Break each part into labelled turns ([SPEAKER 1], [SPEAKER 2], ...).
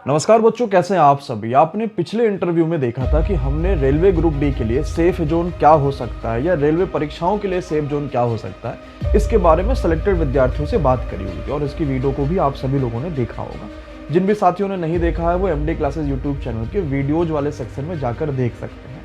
[SPEAKER 1] नमस्कार बच्चों, कैसे हैं आप सभी। आपने पिछले इंटरव्यू में देखा था कि हमने रेलवे ग्रुप डी के लिए सेफ जोन क्या हो सकता है या रेलवे परीक्षाओं के लिए सेफ जोन क्या हो सकता है, इसके बारे में सिलेक्टेड विद्यार्थियों से बात करी हुई थी और इसकी वीडियो को भी आप सभी लोगों ने देखा होगा। जिन भी साथियों ने नहीं देखा है वो एमडी क्लासेस यूट्यूब चैनल के वीडियोज वाले सेक्शन में जाकर देख सकते हैं।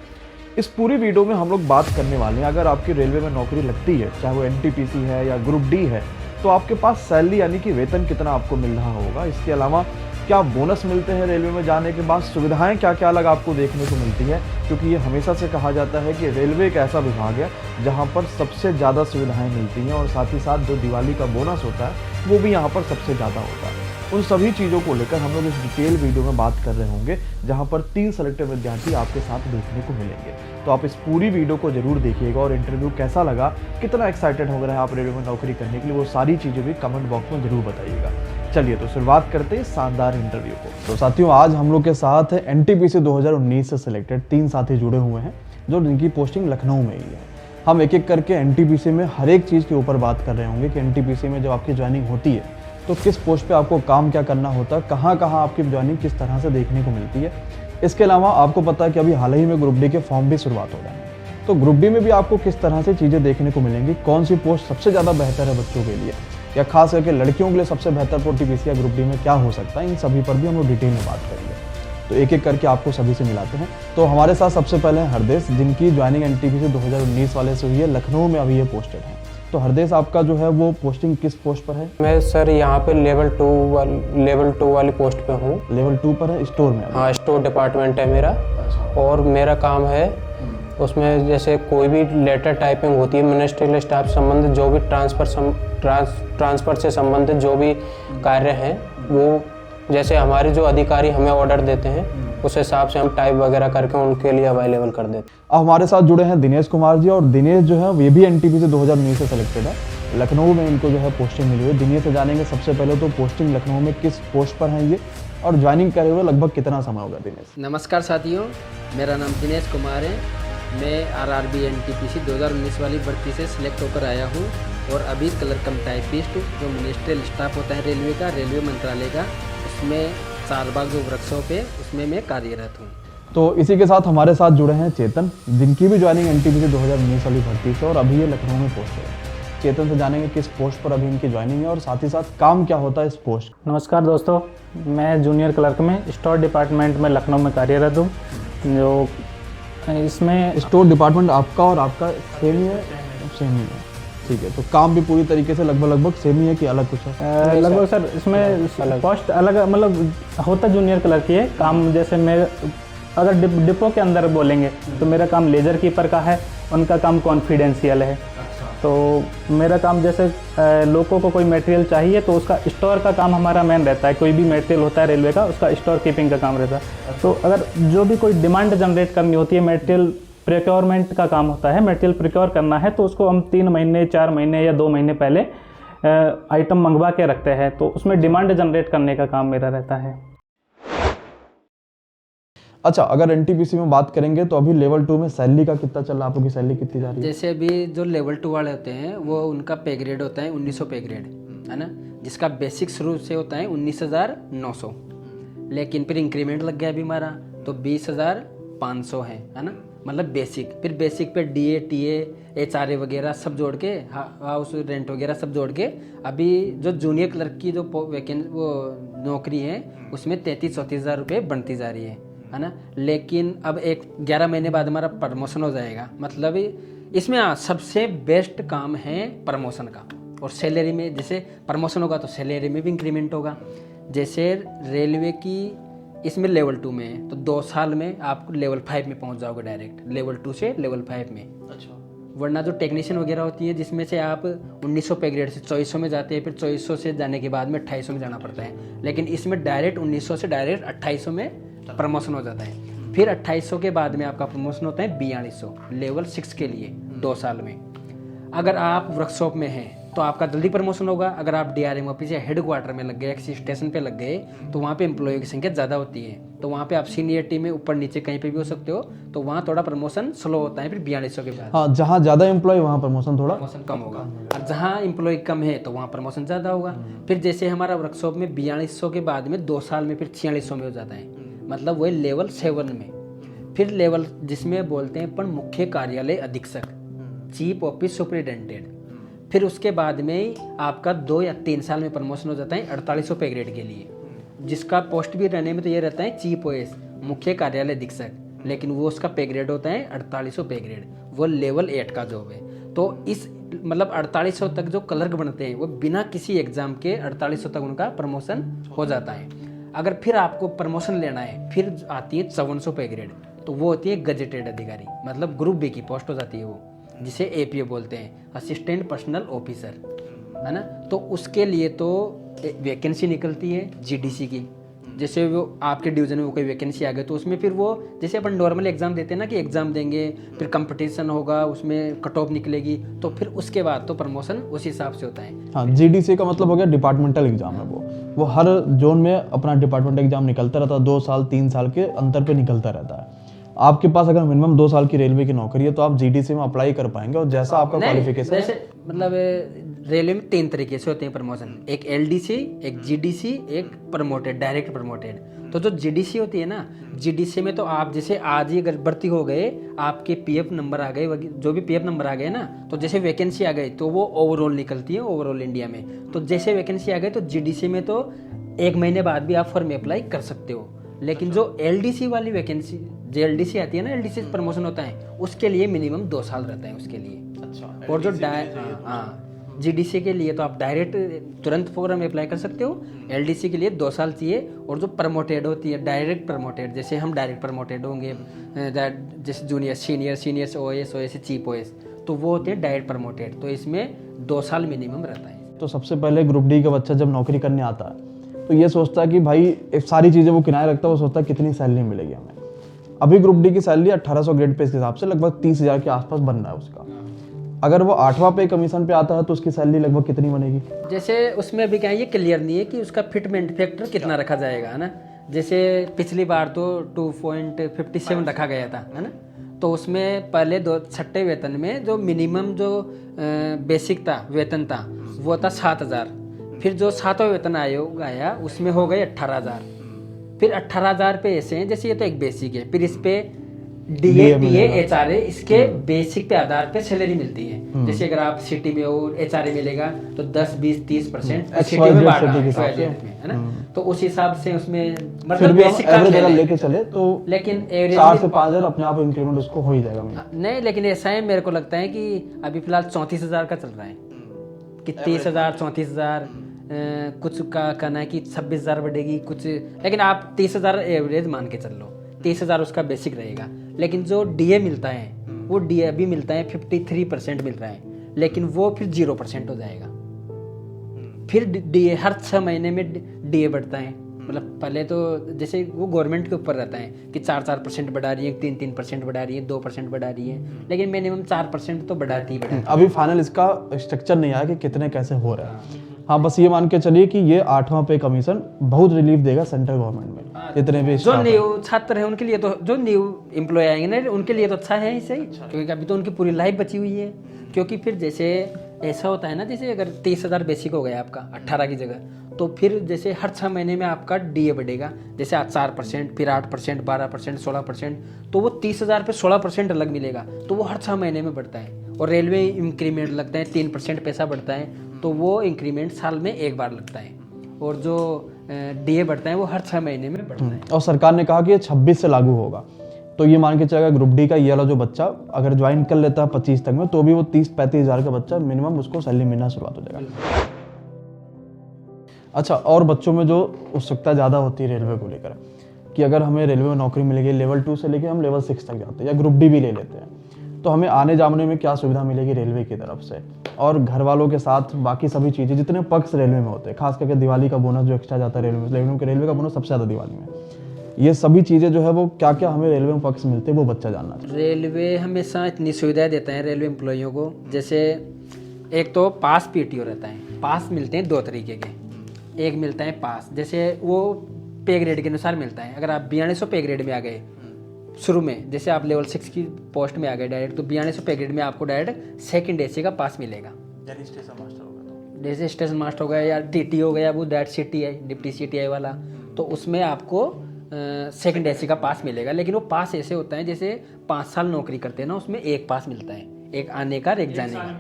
[SPEAKER 1] इस पूरी वीडियो में हम लोग बात करने वाले हैं, अगर आपकी रेलवे में नौकरी लगती है, चाहे वो एनटीपीसी है या ग्रुप डी है, तो आपके पास सैलरी यानी कि वेतन कितना आपको मिल रहा होगा। इसके अलावा क्या बोनस मिलते हैं रेलवे में जाने के बाद, सुविधाएं क्या क्या अलग आपको देखने को मिलती है, क्योंकि ये हमेशा से कहा जाता है कि रेलवे एक ऐसा विभाग है जहां पर सबसे ज़्यादा सुविधाएं मिलती हैं और साथ ही साथ जो दिवाली का बोनस होता है वो भी यहाँ पर सबसे ज़्यादा होता है। उन सभी चीज़ों को लेकर हम लोग इस डिटेल वीडियो में बात कर रहे होंगे, जहाँ पर 3 सेलेक्टेड विद्यार्थी आपके साथ देखने को मिलेंगे। तो आप इस पूरी वीडियो को जरूर देखिएगा और इंटरव्यू कैसा लगा, कितना एक्साइटेड हो रहा है आप रेलवे में नौकरी करने के लिए, वो सारी चीज़ें भी कमेंट बॉक्स में जरूर बताइएगा। चलिए तो शुरुआत करते हैं शानदार इंटरव्यू को। तो साथियों, आज हम लोग के साथ एनटीपीसी 2019 से सिलेक्टेड 3 साथी जुड़े हुए हैं जो जिनकी पोस्टिंग लखनऊ में ही है। हम एक एक करके एनटीपीसी में हर एक चीज़ के ऊपर बात कर रहे होंगे कि एनटीपीसी में जब आपकी ज्वाइनिंग होती है तो किस पोस्ट पे आपको काम क्या करना होता है, कहाँ कहाँ आपकी ज्वाइनिंग किस तरह से देखने को मिलती है। इसके अलावा आपको पता है कि अभी हाल ही में ग्रुप डी के फॉर्म भी शुरुआत हो रहे हैं, तो ग्रुप डी में भी आपको किस तरह से चीज़ें देखने को मिलेंगी, कौन सी पोस्ट सबसे ज़्यादा बेहतर है बच्चों के लिए या खास करके लड़कियों के लिए सबसे बेहतर एनटीपीसी या ग्रुप डी में क्या हो सकता है, इन सभी पर भी हम लोग डिटेल में बात करेंगे। तो एक एक करके आपको सभी से मिलाते हैं। तो हमारे साथ सबसे पहले हरदेश, जिनकी ज्वाइनिंग एनटीपीसी 2019 वाले से हुई है, लखनऊ में अभी ये पोस्टेड है। तो हरदेश, आपका जो है वो पोस्टिंग किस पोस्ट पर है?
[SPEAKER 2] मैं सर यहाँ पे लेवल 2 वाली पोस्ट पे हूँ।
[SPEAKER 1] लेवल 2 पर है, स्टोर में?
[SPEAKER 2] हाँ, स्टोर डिपार्टमेंट है मेरा। और मेरा काम है उसमें जैसे कोई भी लेटर टाइपिंग होती है, मिनिस्ट्रियल स्टाफ से संबंधित जो भी ट्रांसफ़र से संबंधित जो भी कार्य हैं, वो जैसे हमारे जो अधिकारी हमें ऑर्डर देते हैं उस हिसाब से हम टाइप वगैरह करके उनके लिए अवेलेबल कर देते हैं।
[SPEAKER 1] अब हमारे साथ जुड़े हैं दिनेश कुमार जी, और दिनेश जो है ये भी एनटीपीसी 2019 से सिलेक्टेड है। लखनऊ में इनको जो है पोस्टिंग मिली हुई है। दिनेश से जानेंगे सबसे पहले तो पोस्टिंग लखनऊ में किस पोस्ट पर है ये और ज्वाइनिंग करे हुए लगभग कितना समय होगा। दिनेश,
[SPEAKER 3] नमस्कार साथियों, मेरा नाम दिनेश कुमार है। मैं आरआरबी एनटीपीसी 2019 वाली भर्ती से सिलेक्ट होकर आया हूँ और अभी कलर कम टाइपिस्ट जो मिनिस्ट्रियल स्टाफ होता है रेलवे का, रेलवे मंत्रालय का, उसमें चारबाग जो वर्कशॉप है उसमें मैं कार्यरत हूँ।
[SPEAKER 1] तो इसी के साथ हमारे साथ जुड़े हैं चेतन, जिनकी भी ज्वाइनिंग एनटीपीसी 2019 वाली भर्ती से और अभी ये लखनऊ में पोस्टेड है। चेतन से जानेंगे किस पोस्ट पर अभी इनकी ज्वाइनिंग है और साथ ही साथ काम क्या होता है इस पोस्ट।
[SPEAKER 4] नमस्कार दोस्तों, मैं जूनियर क्लर्क में स्टोर डिपार्टमेंट में लखनऊ में कार्यरत हूँ। जो इसमें
[SPEAKER 1] स्टोर डिपार्टमेंट आपका और आपका सेम ही है? सेम ही है, ठीक है। तो काम भी पूरी तरीके से लगभग सेम ही है कि अलग कुछ है?
[SPEAKER 4] लगभग सर इसमें पोस्ट अलग मतलब होता जूनियर क्लर्क ही है। काम जैसे मैं अगर डिपो के अंदर बोलेंगे तो मेरा काम लेजर कीपर का है, उनका काम कॉन्फिडेंशियल है। तो मेरा काम जैसे लोगों को कोई मटेरियल चाहिए तो उसका स्टोर का काम हमारा मेन रहता है। कोई भी मटेरियल होता है रेलवे का, उसका स्टोर कीपिंग का काम रहता है। तो अगर जो भी कोई डिमांड जनरेट करनी होती है, मटेरियल प्रिक्योरमेंट का काम होता है, मटेरियल प्रिक्योर करना है तो उसको हम 3 महीने 4 महीने या 2 महीने पहले आइटम मंगवा के रखते हैं। तो उसमें डिमांड जनरेट करने का काम मेरा रहता है।
[SPEAKER 1] अच्छा, अगर एनटीपीसी में बात करेंगे तो अभी लेवल 2 में सैलरी का कितना चल रहा है, आपकी सैलरी कितनी जा रही है?
[SPEAKER 3] जैसे अभी जो लेवल 2 वाले होते हैं वो उनका पे ग्रेड होता है 1900 पे ग्रेड, है ना, जिसका बेसिक शुरू से होता है 19,900, लेकिन फिर इंक्रीमेंट लग गया अभी हमारा तो 20,500 है ना, मतलब बेसिक। फिर बेसिक पे डीए टीए एचआरए वगैरह सब जोड़ के, हाउस रेंट वगैरह सब जोड़ के अभी जो जूनियर क्लर्क की जो वो नौकरी है उसमें 33-34 हज़ार रुपये बनती जा रही है ना। लेकिन अब 11 महीने बाद हमारा प्रमोशन हो जाएगा। मतलब इसमें सबसे बेस्ट काम है प्रमोशन का। और सैलरी में जैसे प्रमोशन होगा तो सैलरी में भी इंक्रीमेंट होगा। जैसे रेलवे की इसमें लेवल 2 में है तो 2 साल में आप लेवल 5 में पहुंच जाओगे डायरेक्ट, लेवल 2 से लेवल 5 में। अच्छा। वरना जो टेक्नीशियन वगैरह होती है जिसमें से आप 1900 पे ग्रेड से 2400 में जाते हैं, फिर 2400 से जाने के बाद में 2800 में जाना पड़ता है। लेकिन इसमें डायरेक्ट 1900 से डायरेक्ट 2800 में प्रमोशन हो जाता है। फिर 2800 के बाद में आपका प्रमोशन होता है 4200 लेवल 6 के लिए 2 साल में। अगर आप वर्कशॉप में हैं तो आपका जल्दी प्रमोशन होगा। अगर आप डीआरएम ऑफिस या हेड क्वार्टर में लग गए, किसी स्टेशन पे लग गए, तो वहाँ पे एम्प्लॉय की संख्या ज़्यादा होती है, तो वहाँ पे आप सीनियरिटी में ऊपर नीचे कहीं पे भी हो सकते हो, तो वहाँ थोड़ा प्रमोशन स्लो होता है फिर 4200 के बाद।
[SPEAKER 1] हाँ, जहाँ ज़्यादा एम्प्लॉय वहाँ प्रमोशन थोड़ा
[SPEAKER 3] प्रमोशन कम होगा, और जहाँ एम्प्लॉय कम है तो वहाँ प्रमोशन ज़्यादा होगा। फिर जैसे हमारा वर्कशॉप में 4200 के बाद में 2 साल में फिर 4600 में हो जाता है, मतलब वही लेवल 7 में। फिर लेवल जिसमें बोलते हैं अपन मुख्य कार्यालय अधीक्षक, चीफ ऑफिस सुपरिटेंडेंट। फिर उसके बाद में आपका 2 या 3 साल में प्रमोशन हो जाता है 4800 पे ग्रेड के लिए, जिसका पोस्ट भी रहने में तो ये रहता है चीफ ओएस, मुख्य कार्यालय अधीक्षक, लेकिन वो उसका पे ग्रेड होता है 4800 पे ग्रेड, वो लेवल 8 का जॉब है। तो इस मतलब 4800 तक जो क्लर्क बनते हैं वो बिना किसी एग्जाम के 4800 तक उनका प्रमोशन हो जाता है। अगर फिर आपको प्रमोशन लेना है, फिर आती है 5400 पे ग्रेड, तो वो होती है गजेटेड अधिकारी, मतलब ग्रुप बी की पोस्ट हो जाती है वो, जिसे एपीओ बोलते हैं, असिस्टेंट पर्सनल ऑफिसर, है ना। तो उसके लिए तो वैकेंसी निकलती है जीडीसी की, जैसे वो आपके डिवीजन में वो कोई वैकेंसी आ गई तो उसमें फिर वो जैसे अपन नॉर्मल एग्जाम देते हैं ना कि एग्जाम देंगे, फिर कंपटीशन होगा, उसमें कट ऑफ निकलेगी, तो फिर उसके बाद तो प्रमोशन उस हिसाब से होता है।
[SPEAKER 1] हाँ, जीडीसी का मतलब हो गया डिपार्टमेंटल एग्जाम है वो हर जोन में अपना डिपार्टमेंटल एग्जाम निकलता रहता है, 2 साल 3 साल के अंतर पे निकलता रहता है। आपके पास अगर मिनिमम 2 साल की रेलवे की नौकरी है तो आप जीडीसी में अप्लाई कर पाएंगे, और जैसा आपका क्वालिफिकेशन
[SPEAKER 3] जैसे मतलब रेलवे में 3 तरीके से होते हैं प्रमोशन, एक एलडीसी, एक जीडीसी, एक प्रमोटेड, डायरेक्ट प्रमोटेड। तो जो जीडीसी होती है ना, जीडीसी में तो आप जैसे आज ही अगर भर्ती हो गए, आपके पीएफ नंबर आ गए, जो भी पीएफ नंबर आ गए ना, तो जैसे वैकेंसी आ गई तो वो ओवरऑल निकलती है, ओवरऑल इंडिया में। तो जैसे वैकेंसी आ गई तो जीडीसी में तो 1 महीने बाद भी आप फॉर्म अप्लाई कर सकते हो। लेकिन जो एलडीसी वाली वैकेंसी, जो एलडीसी आती है ना, एलडीसी प्रमोशन होता है, उसके लिए मिनिमम 2 साल रहता है उसके लिए। अच्छा। और जो जीडीसी के लिए तो आप डायरेक्ट तुरंत फॉर्म अप्लाई कर सकते हो, एलडीसी के लिए 2 साल चाहिए। और जो प्रमोटेड होती है, डायरेक्ट प्रमोटेड, जैसे हम डायरेक्ट प्रमोटेड होंगे, जैसे जूनियर, सीनियर से ओएस, ओएस से चीफ ओएस, तो वो होते हैं डायरेक्ट प्रमोटेड, तो इसमें 2 साल मिनिमम रहता है।
[SPEAKER 1] तो सबसे पहले ग्रुप डी का बच्चा जब नौकरी करने आता है तो ये सोचता है कि भाई एक सारी चीज़ें वो किनारे रखता है, वो सोचता है कितनी सैलरी मिलेगी हमें। अभी ग्रुप डी की सैलरी 1800 ग्रेड पे के हिसाब से लगभग 30,000 के आसपास बन रहा है उसका। अगर वो 8वां पे कमीशन पे आता है तो उसकी सैलरी लगभग कितनी बनेगी?
[SPEAKER 3] जैसे उसमें भी क्या है, ये क्लियर नहीं है कि उसका फिटमेंट फैक्टर कितना रखा जाएगा, है ना। जैसे पिछली बार तो 2.57 रखा गया था, है ना। तो उसमें पहले 6ठे वेतन में जो मिनिमम जो बेसिक था, वेतन था, वो था 7,000। फिर जो 7वां वेतन आयोग आया उसमें हो गए 18,000। फिर 18,000 पे ऐसे हैं, जैसे ये तो एक बेसिक है, फिर इस पे डीए, पीए, एचआरए, इसके बेसिक पे आधार पे सैलरी मिलती है। जैसे अगर आप सिटी में हो, एचआरए मिलेगा तो 10, 20, 30% सिटी में बांटा है ना। तो उस हिसाब से उसमें मतलब बेसिक का
[SPEAKER 1] अगर लेके चले तो
[SPEAKER 3] लेकिन एवरेज
[SPEAKER 1] 4 से 5,000 अपने आप इंक्रीमेंट उसको हो ही जाएगा।
[SPEAKER 3] नहीं, लेकिन ऐसा है, मेरे को लगता है कि अभी फिलहाल 34,000 का चल रहा है, कि 30,000, 34,000, कुछ का कहना है कि 26,000 बढ़ेगी कुछ, लेकिन आप 30,000 एवरेज मान के चल लो, 30,000 उसका बेसिक रहेगा। लेकिन जो डीए मिलता है, वो डीए अभी मिलता है 53% मिल रहा है, लेकिन वो फिर 0% हो जाएगा। फिर डीए हर 6 महीने में डीए बढ़ता है, मतलब पहले तो जैसे वो गवर्नमेंट के ऊपर रहता है कि 4% बढ़ा रही है, 3% बढ़ा रही है, 2% बढ़ा रही है, लेकिन मिनिमम 4% तो बढ़ाती ही।
[SPEAKER 1] अभी फाइनल इसका स्ट्रक्चर नहीं आया कि कितने कैसे हो रहा है। हाँ, बस ये मान के चलिए कि ये 8वां पे कमीशन बहुत रिलीफ देगा सेंट्रल गवर्नमेंट में, जितने भी
[SPEAKER 3] जो न्यू छात्र है उनके लिए, तो जो न्यू एम्प्लॉय आएंगे ना उनके लिए तो अच्छा है ही सही, क्योंकि अभी तो उनकी पूरी लाइफ बची हुई है। क्योंकि फिर जैसे ऐसा होता है ना, जैसे अगर 30,000 बेसिक हो गया आपका 18 की जगह, तो फिर जैसे हर 6 महीने में आपका डीए बढ़ेगा, जैसे आज 4%, फिर 8%, 12%, 16%, तो वो 30,000 पे 16% अलग मिलेगा, तो वो हर 6 महीने में बढ़ता है। और रेलवे इंक्रीमेंट लगता है, 3% पैसा बढ़ता है, तो वो इंक्रीमेंट साल में एक बार लगता है। और जो डीए बढ़ता है वो हर 6 महीने में बढ़ता है।
[SPEAKER 1] और सरकार ने कहा कि ये 26 से लागू होगा, तो ये मान के चलेगा ग्रुप डी का ये वाला जो बच्चा अगर ज्वाइन कर लेता है 25 तक में, तो भी वो 30-35,000 का बच्चा मिनिमम उसको सैलरी मिलना शुरुआत हो जाएगा। अच्छा, और बच्चों में जो उत्सुकता ज़्यादा होती है रेलवे को लेकर कि अगर हमें रेलवे में नौकरी मिलेगी, लेवल 2 से लेकर हम लेवल 6 तक जाते हैं या ग्रुप डी भी ले लेते हैं, तो हमें आने जाने में क्या सुविधा मिलेगी रेलवे की तरफ से, और घर वालों के साथ बाकी सभी चीज़ें, जितने पक्ष रेलवे में होते हैं, खास करके दिवाली का बोनस जो एक्स्ट्रा जाता है रेलवे का बोनस सबसे ज़्यादा दिवाली में, ये सभी चीज़ें जो है वो क्या क्या हमें रेलवे में पक्ष मिलते हैं वो बच्चा जानना चाहिए।
[SPEAKER 3] रेलवे हमेशा इतनी सुविधाएं देता है रेलवे एम्प्लॉइयों को, जैसे एक तो पास पीटीओ रहता है। पास मिलते हैं दो तरीके के। एक मिलता है पास, जैसे वो पे ग्रेड के अनुसार मिलता है। अगर आप 4200 पे ग्रेड में आ गए शुरू में, जैसे आप लेवल 6 की पोस्ट में आ गए डायरेक्ट, तो 4200 पे ग्रेड में आपको डायरेक्ट सेकंड एसी का पास मिलेगा। जैसे स्टेशन मास्टर हो गया या टीटी हो गया, वो दैट सीटीआई, डिप्टी सीटीआई वाला, तो उसमें आपको सेकंड एसी का पास मिलेगा। लेकिन वो पास ऐसे होता है जैसे 5 साल नौकरी करते हैं ना, उसमें एक पास मिलता है, एक आने का और एक जाने का।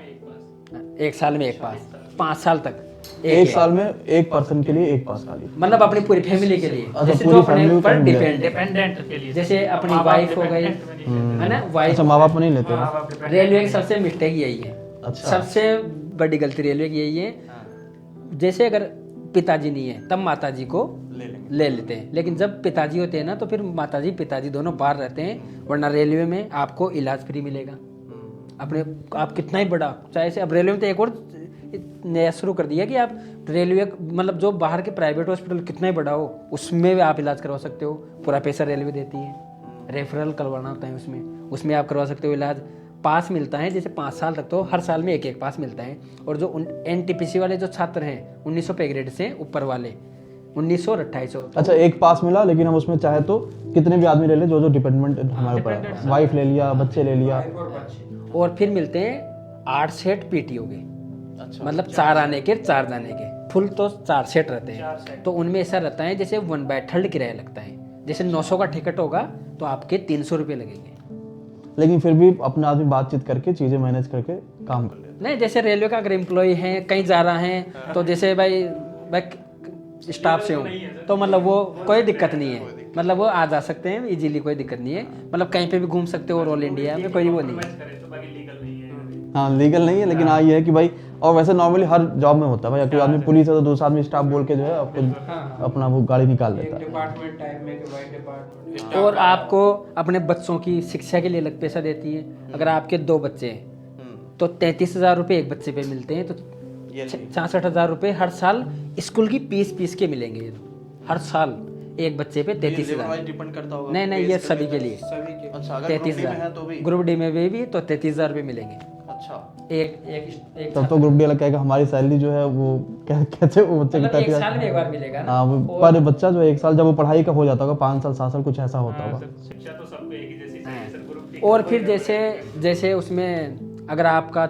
[SPEAKER 3] एक साल में एक पास, 5 साल तक
[SPEAKER 1] एक साल में एक पर्सन के लिए एक पास खाली,
[SPEAKER 3] मतलब अपनी पूरी फैमिली के लिए, जैसे जो अपने ऊपर डिपेंडेंट के लिए, जैसे अपनी वाइफ हो गई है ना, वाइफ।
[SPEAKER 1] अच्छा, माँ बाप नहीं लेते हैं।
[SPEAKER 3] रेलवे की सबसे मिस्टेक यही है।
[SPEAKER 1] अच्छा।
[SPEAKER 3] सबसे बड़ी गलती रेलवे की यही है, जैसे अगर पिताजी नहीं है तब माताजी को ले लेते हैं, लेकिन जब पिताजी होते हैं ना तो फिर माताजी पिताजी दोनों बाहर रहते हैं। वरना रेलवे में आपको इलाज फ्री मिलेगा। अपने आप कितना ही बड़ा चाहे से, अब रेलवे में तो एक और नया शुरू कर दिया कि आप रेलवे मतलब जो बाहर के प्राइवेट हॉस्पिटल कितना ही बड़ा हो उसमें भी आप इलाज करवा सकते हो। पूरा पैसा रेलवे देती है, रेफरल करवाना होता है उसमें आप करवा सकते हो इलाज। पास मिलता है जैसे 5 साल तक, तो हर साल में एक पास मिलता है। और जो एनटीपीसी वाले जो छात्र हैं 1900 पे ग्रेड से ऊपर वाले 1900 और 2800।
[SPEAKER 1] अच्छा, एक पास मिला, लेकिन हम उसमें चाहे तो कितने भी आदमी ले ले, जो डिपेंडेंट हमारे ऊपर है, वाइफ ले लिया, बच्चे ले लिया।
[SPEAKER 3] और फिर मिलते हैं 8 सेट पीटीओ के। अच्छा, मतलब 4 आने के 4 जाने के, फुल तो 4 सेट रहते हैं। तो उनमें ऐसा रहता है जैसे 1/3 किराया लगता है। जैसे 900 का टिकट होगा तो आपके 300 रुपये लगेंगे।
[SPEAKER 1] लेकिन फिर भी अपना आदमी बातचीत करके चीजें मैनेज करके काम कर लेते।
[SPEAKER 3] नहीं, जैसे रेलवे का अगर एम्प्लॉय है कहीं जा रहा है, तो जैसे भाई स्टाफ से हो तो मतलब वो कोई दिक्कत नहीं है, मतलब वो आ जा सकते हैं इजीली, कोई दिक्कत नहीं है। मतलब कहीं पे भी घूम सकते हो ऑल इंडिया में, कोई वो नहीं है।
[SPEAKER 1] हाँ, लीगल नहीं है, लेकिन हाँ ये है कि भाई, और वैसे नॉर्मली हर जॉब में होता है भाई, कोई आदमी पुलिस है तो दूसरा आदमी स्टाफ बोल के जो है आपको अपना वो गाड़ी निकाल देता है।
[SPEAKER 2] डिपार्टमेंट टाइप में कि वाइट डिपार्टमेंट।
[SPEAKER 3] और आपको अपने बच्चों की शिक्षा के लिए अलग पैसा देती है। अगर आपके 2 बच्चे हैं तो 33,000 रुपये एक बच्चे पे मिलते हैं, तो 66,000 रुपये हर साल स्कूल की फीस के मिलेंगे। हर साल एक बच्चे पे 33,000
[SPEAKER 5] डिपेंड करता होगा।
[SPEAKER 3] नहीं, ये सभी के लिए
[SPEAKER 5] अच्छा, अगर
[SPEAKER 3] 33,000 ग्रुप डी में भी तो 33,000 रुपये मिलेंगे।
[SPEAKER 5] अच्छा,
[SPEAKER 3] एक
[SPEAKER 1] तब तो ग्रुप डी कहेगा हमारी सैलरी जो है वो कैसे वो बच्चे की
[SPEAKER 3] मतलब एक साल में एक बार मिलेगा ना।
[SPEAKER 1] हाँ, वो पर बच्चा जो 1 साल जब वो पढ़ाई का हो जाता होगा, 5 साल 7 साल कुछ ऐसा होता होगा।
[SPEAKER 6] शिक्षा तो सबको एक ही जैसी चाहिए सर, ग्रुप
[SPEAKER 3] और फिर जैसे उसमें अगर आपका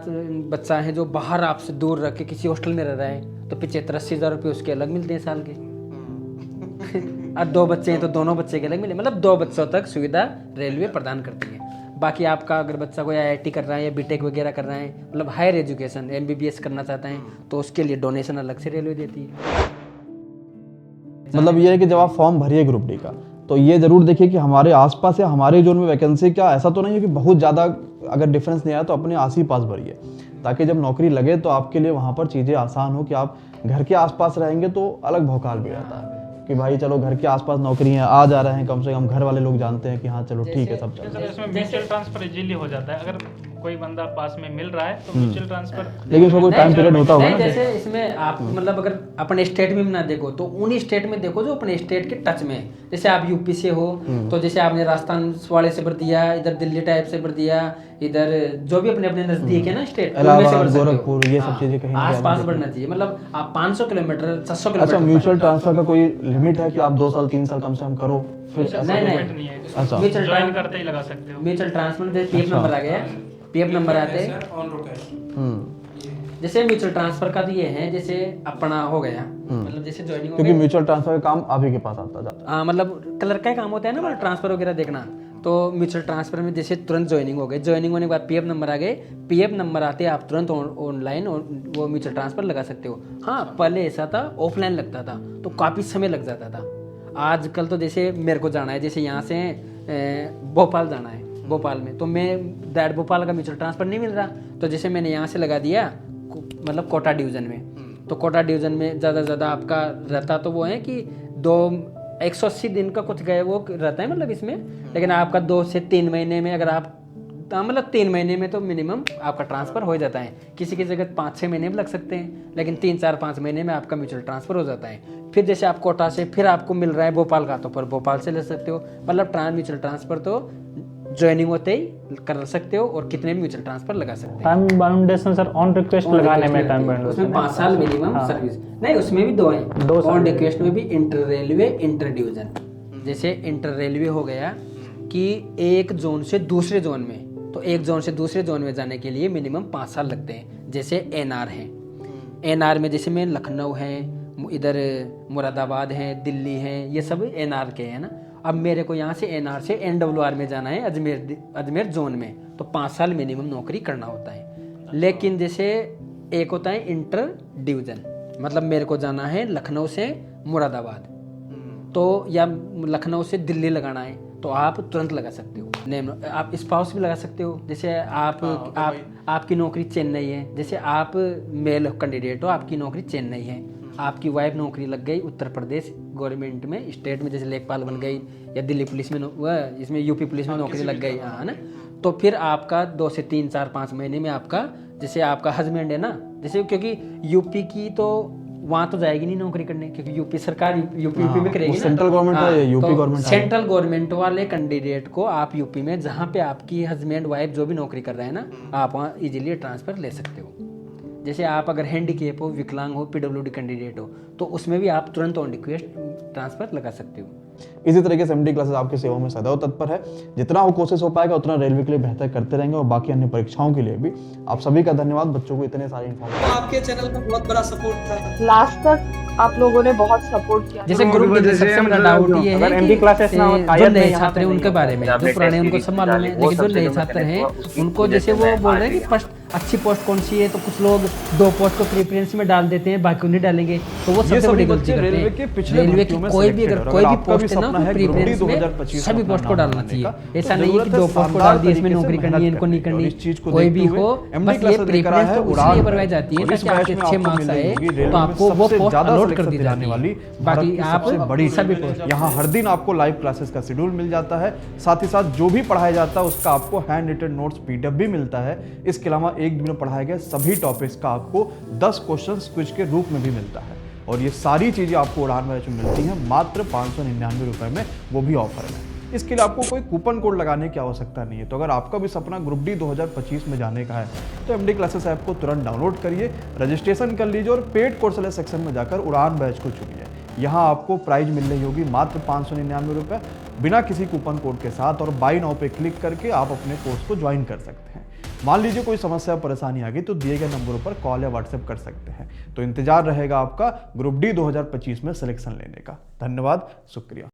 [SPEAKER 3] बच्चा है जो बाहर आपसे दूर रह के किसी हॉस्टल में रह रहा है, तो 75-80,000 रुपये उसके अलग मिलते हैं साल के। और 2 बच्चे हैं तो दोनों बच्चे के अलग मिले, मतलब 2 बच्चों तक सुविधा रेलवे प्रदान करती है। बाकी आपका अगर बच्चा कोई IIT कर रहा है या बीटेक वगैरह कर रहा है, मतलब हायर एजुकेशन MBBS करना चाहता है, तो उसके लिए डोनेशन अलग से रेलवे देती है।
[SPEAKER 1] मतलब ये है कि जब आप फॉर्म भरिए ग्रुप डी का, तो ये जरूर देखिए कि हमारे आसपास या हमारे जोन में वैकेंसी क्या, ऐसा तो नहीं है कि बहुत ज़्यादा अगर डिफरेंस नहीं आया तो अपने आस ही पास भरिए, ताकि जब नौकरी लगे तो आपके लिए वहाँ पर चीज़ें आसान हो। कि आप घर के आसपास रहेंगे तो अलग भौकाल भी रहता है कि भाई चलो घर के आसपास नौकरी है, आ जा रहे हैं, कम से कम घर वाले लोग जानते हैं कि हाँ चलो ठीक है सब चल रहा है।
[SPEAKER 6] इसमें म्यूचुअल ट्रांसफर इजीली हो जाता है। अगर कोई बंदा पास में मिल रहा है तो म्यूचुअल ट्रांसफर,
[SPEAKER 1] लेकिन उसका कोई टाइम पीरियड होता होगा
[SPEAKER 3] नहीं,
[SPEAKER 1] ना।
[SPEAKER 3] जैसे इसमें आप मतलब अगर अपने स्टेट में भी ना देखो तो उन्हीं स्टेट में देखो जो अपने स्टेट के टच में है। जैसे आप यूपी से हो तो जैसे आपने राजस्थान वाले से भर दिया, इधर दिल्ली टाइप से भर दिया, इधर जो भी अपने अपने नजदीक है ना स्टेट,
[SPEAKER 1] इलाहाबाद, गोरखपुर, ये सब चीजें कहीं
[SPEAKER 3] आस-पास बढ़ना चाहिए। मतलब आप 500 किलोमीटर 600
[SPEAKER 1] अच्छा,
[SPEAKER 3] किलोमीटर।
[SPEAKER 1] म्यूचुअल ट्रांसफर का कोई लिमिट है कि आप 2 साल 3 साल कम से कम करो फिर ऐसा?
[SPEAKER 3] नहीं,
[SPEAKER 1] अच्छा,
[SPEAKER 3] म्यूचुअल
[SPEAKER 6] ज्वाइन करते ही लगा सकते हो।
[SPEAKER 3] म्यूचुअल ट्रांसफर में PF नंबर आ गया, PF नंबर आते हैं। जैसे म्यूचुअल ट्रांसफर का तो ये है जैसे अपना हो गया, मतलब जैसे ज्वाइनिंग हो
[SPEAKER 1] क्योंकि
[SPEAKER 3] गई,
[SPEAKER 1] म्यूचुअल ट्रांसफर का काम आप ही के पास आता जाता।
[SPEAKER 3] हाँ मतलब क्लर्क का ही काम होता है ना, मतलब ट्रांसफर वगैरह देखना। तो म्यूचुअल ट्रांसफर में जैसे तुरंत ज्वाइनिंग हो गई, ज्वाइनिंग होने के बाद PF नंबर आ गए, PF नंबर आते आप तुरंत ऑनलाइन वो म्यूचुअल ट्रांसफर लगा सकते हो। हाँ, पहले ऐसा था ऑफलाइन लगता था तो काफ़ी समय लग जाता था। आजकल तो जैसे मेरे को जाना है, जैसे यहाँ से भोपाल जाना है, भोपाल में तो मैं दैट भोपाल का म्यूचुअल ट्रांसफर नहीं मिल रहा, तो जैसे मैंने यहाँ से लगा दिया मतलब कोटा डिवीज़न में, तो कोटा डिवीज़न में ज़्यादा से ज़्यादा आपका रहता तो वो है कि 180 दिन का कुछ गए वो रहता है मतलब इसमें। लेकिन आपका 2 से 3 महीने में अगर आप मतलब 3 महीने में तो मिनिमम आपका ट्रांसफ़र हो जाता है। किसी की जगह 5-6 महीने भी लग सकते हैं, लेकिन 3-4-5 महीने में आपका म्यूचुअल ट्रांसफ़र हो जाता है। फिर जैसे आप कोटा से फिर आपको मिल रहा है भोपाल का, तो फिर भोपाल से ले सकते हो। मतलब म्यूचुअल ट्रांसफ़र तो ज्वाइनिंग होते ही कर सकते हो और कितने भी म्यूचुअल ट्रांसफर लगा सकते हो।
[SPEAKER 4] Time boundation sir on request लगाने में टाइम
[SPEAKER 3] उसमें
[SPEAKER 4] बाउंडेशन
[SPEAKER 3] 5 साल मिनिमम सर्विस नहीं, उसमें भी 2 हैं।
[SPEAKER 4] 2 साल
[SPEAKER 3] ऑन रिक्वेस्ट में भी इंटर रेलवे इंटर डिवीजन, जैसे इंटर रेलवे हो गया कि एक जोन से दूसरे जोन में, तो एक जोन से दूसरे जोन में जाने के लिए मिनिमम 5 साल लगते हैं। जैसे एनआर है, एनआर में जैसे में लखनऊ है, इधर मुरादाबाद है, दिल्ली है, ये सब एनआर के हैं ना। अब मेरे को यहाँ से एनआर से एनडब्ल्यूआर में जाना है, अजमेर जोन में, तो 5 साल मिनिमम नौकरी करना होता है। लेकिन जैसे एक होता है इंटर डिवीजन, मतलब मेरे को जाना है लखनऊ से मुरादाबाद, तो या लखनऊ से दिल्ली लगाना है, तो आप तुरंत लगा सकते हो। नेम आप स्पाउस भी लगा सकते हो। जैसे आपकी नौकरी चेन्नई है, जैसे आप मेल कैंडिडेट हो, आपकी नौकरी चेन्नई है, आपकी वाइफ नौकरी लग गई उत्तर प्रदेश गवर्नमेंट में, स्टेट में, जैसे लेखपाल बन गई, या दिल्ली पुलिस में इसमें यूपी पुलिस में नौकरी लग गई, है ना। तो फिर आपका 2 से 3, 4, 5 महीने में आपका, जैसे आपका हस्बैंड है ना, जैसे क्योंकि यूपी की तो वहाँ तो जाएगी नहीं नौकरी करने, क्योंकि यूपी सरकार यूपी में करेगी ना।
[SPEAKER 1] सेंट्रल गवर्नमेंट है या यूपी गवर्नमेंट है।
[SPEAKER 3] सेंट्रल गवर्नमेंट वाले कैंडिडेट को आप यूपी में, जहाँ पे आपकी हस्बैंड वाइफ जो भी नौकरी कर रहे हैं ना, आप वहाँ इजीली ट्रांसफर ले सकते हो। जैसे आप अगर हैंडीकेप हो, विकलांग हो, पीडब्ल्यूडी कैंडिडेट हो, तो उसमें भी आप तुरंत ऑन रिक्वेस्ट ट्रांसफर लगा सकते हो।
[SPEAKER 1] इसी तरीके से एमडी क्लासेस आपकी सेवा में सदैव तत्पर है। जितना हो कोशिश हो पाएगा उतना रेलवे के लिए बेहतर करते रहेंगे, और बाकी अन्य परीक्षाओं के लिए भी। आप सभी का धन्यवाद बच्चों को इतने सारे इन्फॉर्मेशन।
[SPEAKER 5] आपके चैनल का बहुत बड़ा सपोर्ट था।
[SPEAKER 7] लास्ट तक आप लोगों ने बहुत सपोर्ट किया।
[SPEAKER 3] जैसे ग्रुप में सबसे बड़ा डाउट ये है
[SPEAKER 4] अगर
[SPEAKER 3] कि
[SPEAKER 4] MD क्लासेस ना हो,
[SPEAKER 3] जो
[SPEAKER 4] शायद
[SPEAKER 3] नए
[SPEAKER 4] यहाँ
[SPEAKER 3] छात्र हैं उनके बारे में, जो पुराने उनको सब मालूम है, लेकिन जो नए छात्र हैं उनको जैसे वो बोल रहे हैं कि फर्स्ट अच्छी पोस्ट कौन सी है, तो कुछ लोग 2 पोस्ट को प्रेफरेंस में डाल देते हैं, बाकी नहीं डालेंगे, तो वो सबसे बड़ी गलती करते
[SPEAKER 1] रेलवे के
[SPEAKER 3] हैं।
[SPEAKER 1] पिछले
[SPEAKER 3] रेलवे की
[SPEAKER 1] भर्तियों में
[SPEAKER 3] कोई भी
[SPEAKER 1] selected
[SPEAKER 3] अगर
[SPEAKER 1] है।
[SPEAKER 3] कोई भी
[SPEAKER 1] आपका
[SPEAKER 3] पोस्ट है ना,
[SPEAKER 1] सपना
[SPEAKER 3] तो
[SPEAKER 1] है ग्रुप डी
[SPEAKER 3] प्रेफरेंस में
[SPEAKER 1] 2025
[SPEAKER 3] सभी
[SPEAKER 1] में
[SPEAKER 3] पोस्ट को
[SPEAKER 1] अपना
[SPEAKER 3] डालना
[SPEAKER 1] नाम
[SPEAKER 3] चाहिए।
[SPEAKER 1] बनाने का।
[SPEAKER 3] ऐसा
[SPEAKER 1] तो
[SPEAKER 3] नहीं है कि
[SPEAKER 1] जरूरत
[SPEAKER 3] 2
[SPEAKER 1] है
[SPEAKER 3] पोस्ट को डाल दी, इसमें
[SPEAKER 1] शानदार
[SPEAKER 3] नौकरी
[SPEAKER 1] तरीके से
[SPEAKER 3] करनी है, इनको नहीं
[SPEAKER 1] मेहनत करने
[SPEAKER 3] करनी।
[SPEAKER 1] की। और इस चीज को
[SPEAKER 3] कोई
[SPEAKER 1] देखते
[SPEAKER 3] भी
[SPEAKER 1] हुए
[SPEAKER 3] हो,
[SPEAKER 1] MD
[SPEAKER 3] बस ये
[SPEAKER 1] क्लासेस लेकर आया
[SPEAKER 3] प्रेफरेंस
[SPEAKER 1] है
[SPEAKER 3] तो
[SPEAKER 1] उड़ान
[SPEAKER 3] इसलिए
[SPEAKER 1] बैच।
[SPEAKER 3] बनवाई जाती है
[SPEAKER 1] और इस
[SPEAKER 3] ताकि
[SPEAKER 1] बैच
[SPEAKER 3] आपके
[SPEAKER 1] में
[SPEAKER 3] अच्छे
[SPEAKER 1] आपको
[SPEAKER 3] मार्क्स आए,
[SPEAKER 1] मिलेगी
[SPEAKER 3] तो
[SPEAKER 1] रेलवे में
[SPEAKER 3] आपको वो
[SPEAKER 1] सबसे
[SPEAKER 3] पोस्ट
[SPEAKER 1] ज्यादा
[SPEAKER 3] अलॉट कर
[SPEAKER 1] selection
[SPEAKER 3] दी
[SPEAKER 1] दिलाने
[SPEAKER 3] जाती
[SPEAKER 1] वाली
[SPEAKER 3] है।
[SPEAKER 1] भारत
[SPEAKER 3] बाकी
[SPEAKER 1] की
[SPEAKER 3] आप
[SPEAKER 1] सबसे बड़ी
[SPEAKER 3] सभी
[SPEAKER 1] रेलवे।
[SPEAKER 3] पोस्ट
[SPEAKER 1] यहाँ हर दिन आपको लाइव क्लासेस का शेड्यूल मिल जाता है, साथ ही साथ जो भी पढ़ाया जाता है उसका आपको हैंड रिटन नोट्स PDF भी मिलता है। इसके अलावा एक दिन में पढ़ाए गए सभी टॉपिक्स का आपको 10 क्वेश्चन क्विज के रूप में भी मिलता है। और ये सारी चीजें आपको उड़ान बैच में मिलती हैं मात्र 599 रुपए में, वो भी ऑफर में। इसके लिए आपको कोई कूपन कोड लगाने की आवश्यकता नहीं है। तो अगर आपका भी सपना ग्रुप डी 2025 में जाने का है तो MD क्लासेस ऐप को तुरंत डाउनलोड करिए, रजिस्ट्रेशन कर लीजिए और पेड कोर्स वाले सेक्शन में जाकर उड़ान बैच को चुनिए। यहाँ आपको प्राइज मिल रही होगी मात्र 599 रुपये बिना किसी कूपन कोड के साथ, और बाय नाउ पे क्लिक करके आप अपने कोर्स को ज्वाइन कर सकते हैं। मान लीजिए कोई समस्या परेशानी आ गई तो दिए गए नंबरों पर कॉल या व्हाट्सएप कर सकते हैं। तो इंतजार रहेगा आपका ग्रुप डी 2025 में सिलेक्शन लेने का। धन्यवाद, शुक्रिया।